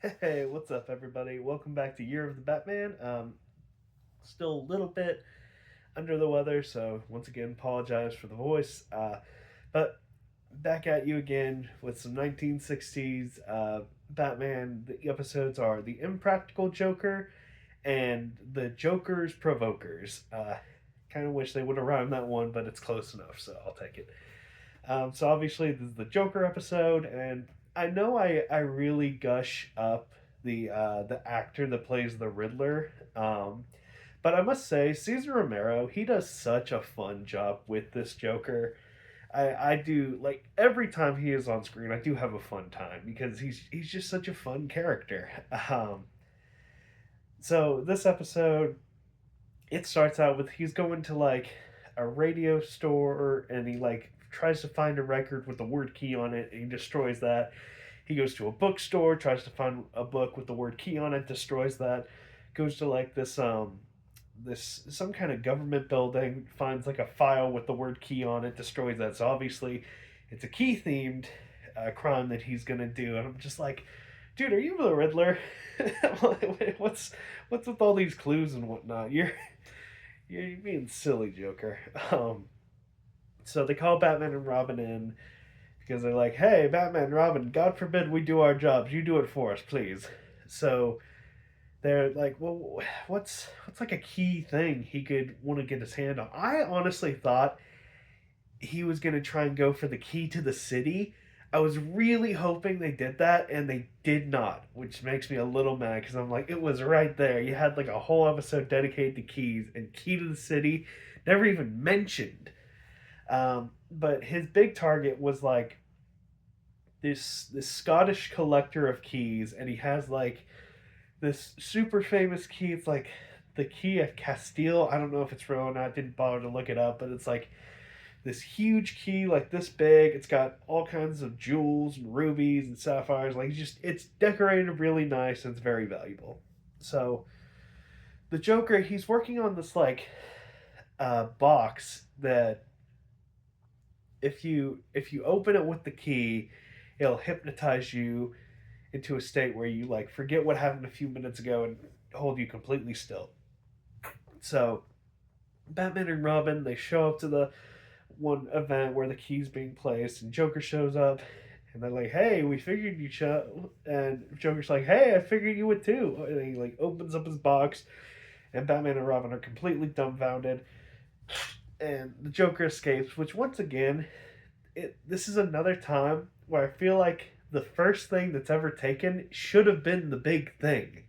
Hey, what's up, everybody? Welcome back to Year of the Batman. Still a little bit under the weather, so once again, apologize for the voice. But back at you again with some 1960s Batman. The episodes are The Impractical Joker and The Joker's Provokers. Kind of wish they would have rhymed that one, but it's close enough, so I'll take it. So obviously this is the Joker episode, and I know I really gush up the actor that plays the Riddler. But I must say, Cesar Romero, he does such a fun job with this Joker. I do like every time he is on screen, I do have a fun time because he's just such a fun character. So this episode, it starts out with he's going to like a radio store and he like tries to find a record with the word key on it and he destroys that. He goes to a bookstore, tries to find a book with the word key on it, destroys that. Goes to like this some kind of government building, finds like a file with the word key on it, destroys that. So obviously it's a key themed crime that he's gonna do, and I'm just like, dude, are you the Riddler? What's with all these clues and whatnot? You're being silly, Joker. So they call Batman and Robin in because they're like, "Hey, Batman and Robin, God forbid we do our jobs. You do it for us, please." So they're like, "Well, what's like a key thing he could want to get his hand on?" I honestly thought he was gonna try and go for the key to the city. I was really hoping they did that, and they did not, which makes me a little mad because I'm like, it was right there. You had like a whole episode dedicated to keys, and key to the city never even mentioned. But his big target was like this Scottish collector of keys, and he has like this super famous key. It's like the key of Castile. I don't know if it's real or not. Didn't bother to look it up, but it's like this huge key like this big. It's got all kinds of jewels and rubies and sapphires. Like it's decorated really nice and it's very valuable. So the Joker, he's working on this like box that if you open it with the key, it'll hypnotize you into a state where you like forget what happened a few minutes ago and hold you completely still. So Batman and Robin, they show up to the one event where the key's being placed, and Joker shows up, and they're like, "Hey, we figured you should." And Joker's like, "Hey, I figured you would too." And he like opens up his box, and Batman and Robin are completely dumbfounded. And the Joker escapes, which once again, this is another time where I feel like the first thing that's ever taken should have been the big thing.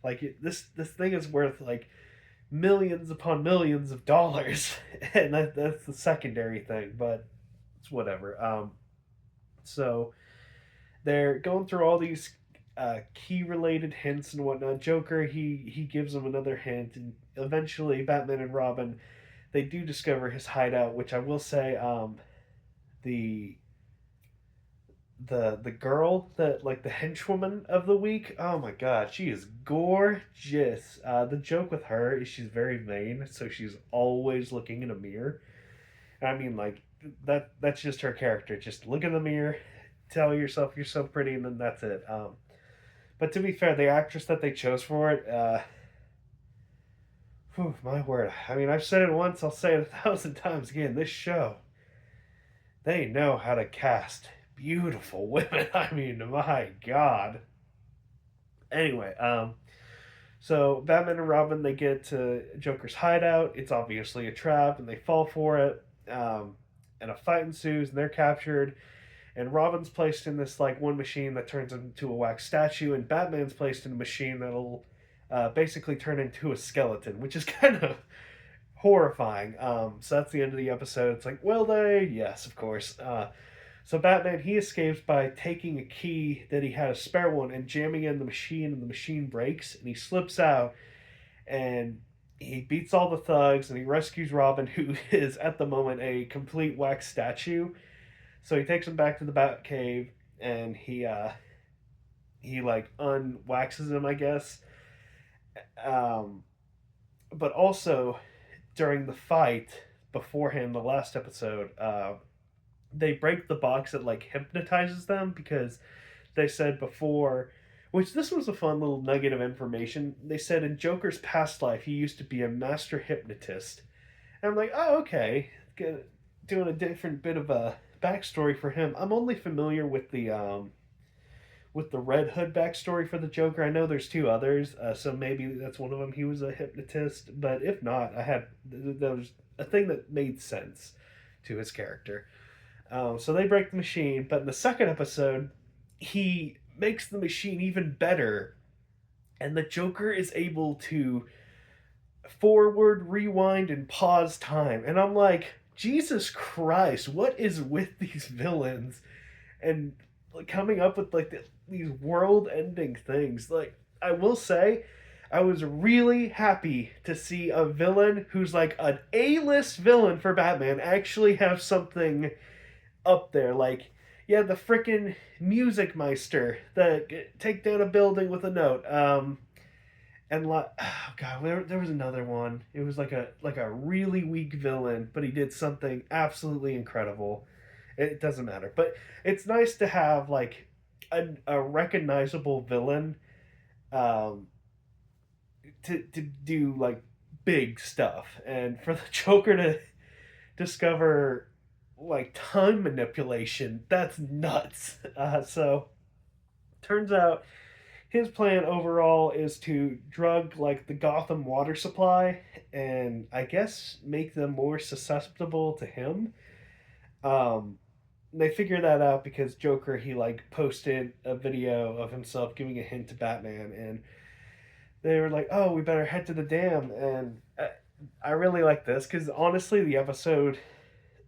Like this thing is worth like millions upon millions of dollars, and that's the secondary thing, but it's whatever. So they're going through all these key related hints and whatnot. Joker, he gives them another hint, and eventually Batman and Robin, they do discover his hideout, which I will say, the the girl that like the henchwoman of the week. Oh my god, she is gorgeous. The joke with her is she's very vain, so she's always looking in a mirror. And I mean, like that's just her character. Just look in the mirror, tell yourself you're so pretty, and then that's it. But to be fair, the actress that they chose for it, whew, my word. I mean, I've said it once, I'll say it 1,000 times again. This show, they know how to cast beautiful women. I mean, my God. Anyway, so Batman and Robin, they get to Joker's hideout. It's obviously a trap, and they fall for it. And a fight ensues, and they're captured. And Robin's placed in this like one machine that turns into a wax statue, and Batman's placed in a machine that'll basically turn into a skeleton, which is kind of horrifying. So that's the end of the episode. It's like, will they? Yes, of course. So Batman, he escapes by taking a key that he had a spare one and jamming it in the machine, and the machine breaks, and he slips out, and he beats all the thugs, and he rescues Robin, who is at the moment a complete wax statue. So he takes him back to the Bat Cave, and he like unwaxes him, I guess. Um, but also during the fight beforehand, the last episode, they break the box that like hypnotizes them because they said before Which this was a fun little nugget of information. They said in Joker's past life, he used to be a master hypnotist. And I'm like, oh, okay. Doing a different bit of a backstory for him. I'm only familiar with the Red Hood backstory for the Joker. I know there's two others, so maybe that's one of them. He was a hypnotist, but if not, there was a thing that made sense to his character. So they break the machine, but in the second episode, he makes the machine even better, and the Joker is able to forward, rewind, and pause time. And I'm like, Jesus Christ, what is with these villains? And like, coming up with like these world-ending things. Like, I will say, I was really happy to see a villain who's like an A-list villain for Batman actually have something up there. Like, yeah, the freaking Music Meister that take down a building with a note. And like, oh god, there was another one. It was like a really weak villain, but he did something absolutely incredible. It doesn't matter, but it's nice to have like a recognizable villain, um, to do like big stuff, and for the Joker to discover like time manipulation, that's nuts. So turns out his plan overall is to drug like the Gotham water supply and I guess make them more susceptible to him. Um, they figure that out because Joker he like posted a video of himself giving a hint to Batman, and they were like, "Oh, we better head to the dam." And I really like this because honestly, the episode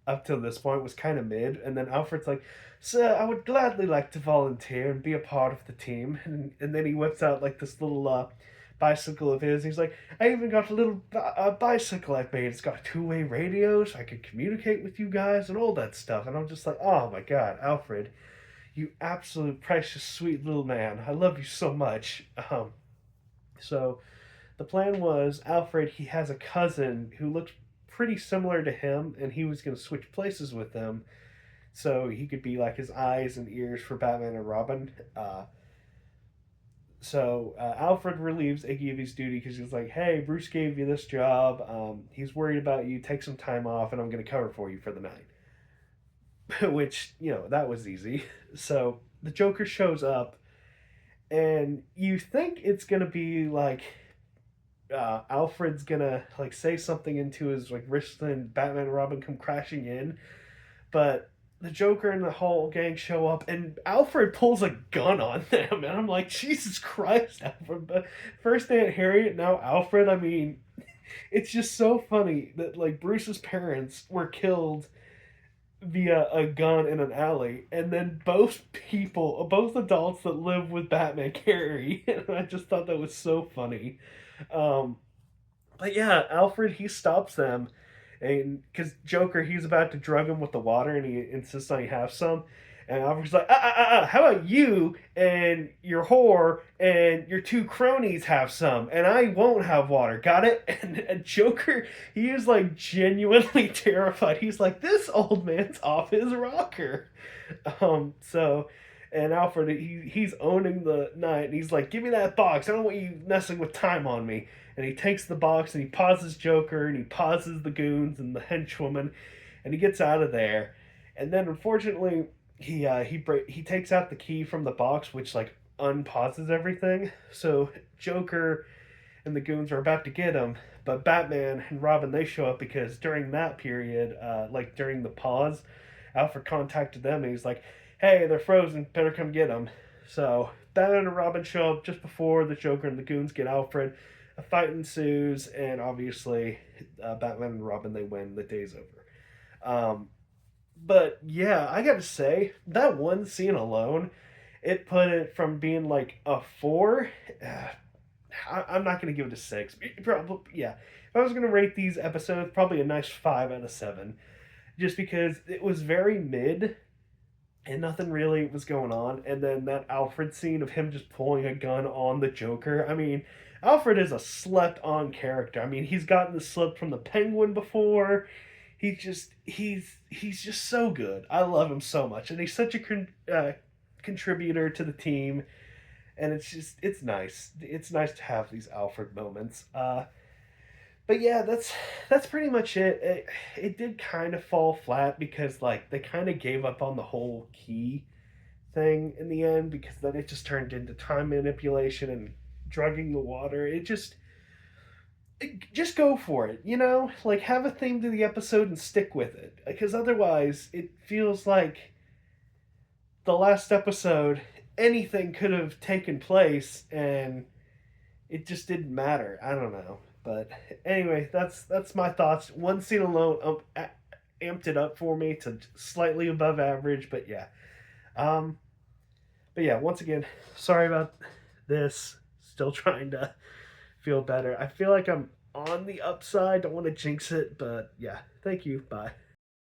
up till this point was kind of mid, and then Alfred's like, "Sir, I would gladly like to volunteer and be a part of the team." And then he whips out like this little bicycle of his. He's like, "I even got a little bicycle I've made. It's got a two-way radio, so I can communicate with you guys and all that stuff." And I'm just like, "Oh my god, Alfred, you absolute precious sweet little man. I love you so much." So the plan was Alfred. He has a cousin who looks pretty similar to him, and he was going to switch places with them so he could be like his eyes and ears for Batman and Robin. Alfred relieves Iggy of his duty because he's like, "Hey, Bruce gave you this job. He's worried about you. Take some time off, and I'm going to cover for you for the night." Which that was easy. So the Joker shows up, and you think it's going to be like Alfred's gonna like say something into his like wrist, and Batman and Robin come crashing in, but the Joker and the whole gang show up, and Alfred pulls a gun on them, and I'm like, Jesus Christ, Alfred! But first Aunt Harriet, now Alfred. I mean, it's just so funny that like Bruce's parents were killed via a gun in an alley, and then both adults that live with Batman carry, and I just thought that was so funny. Um, but yeah, Alfred he stops them, and because Joker he's about to drug him with the water, and he insists on he have some, and Alfred's like, how about you and your whore and your two cronies have some, and I won't have water. Got it? And Joker he is like genuinely terrified. He's like, this old man's off his rocker. So. And Alfred, he's owning the night, and he's like, "Give me that box. I don't want you messing with time on me." And he takes the box, and he pauses Joker, and he pauses the goons and the henchwoman, and he gets out of there. And then, unfortunately, he takes out the key from the box, which like unpauses everything. So Joker and the goons are about to get him, but Batman and Robin they show up because during that period, like during the pause, Alfred contacted them, and he's like, "Hey, they're frozen. Better come get them." So Batman and Robin show up just before the Joker and the goons get Alfred. A fight ensues, and obviously, Batman and Robin they win. The day's over. But yeah, I gotta say that one scene alone, it put it from being like a four. I'm not gonna give it a six. Probably yeah. If I was gonna rate these episodes, probably a nice 5 out of 7, just because it was very mid and nothing really was going on. And then that Alfred scene of him just pulling a gun on the Joker. I mean, Alfred is a slept on character. I mean, he's gotten the slip from the Penguin before. He's just so good. I love him so much, and he's such a contributor to the team. and it's nice. It's nice to have these Alfred moments. But yeah, that's pretty much it. It did kind of fall flat because like they kind of gave up on the whole key thing in the end because then it just turned into time manipulation and drugging the water. Just go for it, you know? Like have a theme to the episode and stick with it because otherwise it feels like the last episode anything could have taken place and it just didn't matter. I don't know. But anyway, that's my thoughts. One scene alone amped it up for me to slightly above average, but yeah. Um, but yeah, once again, sorry about this. Still trying to feel better. I feel like I'm on the upside. Don't want to jinx it, but yeah. Thank you. Bye.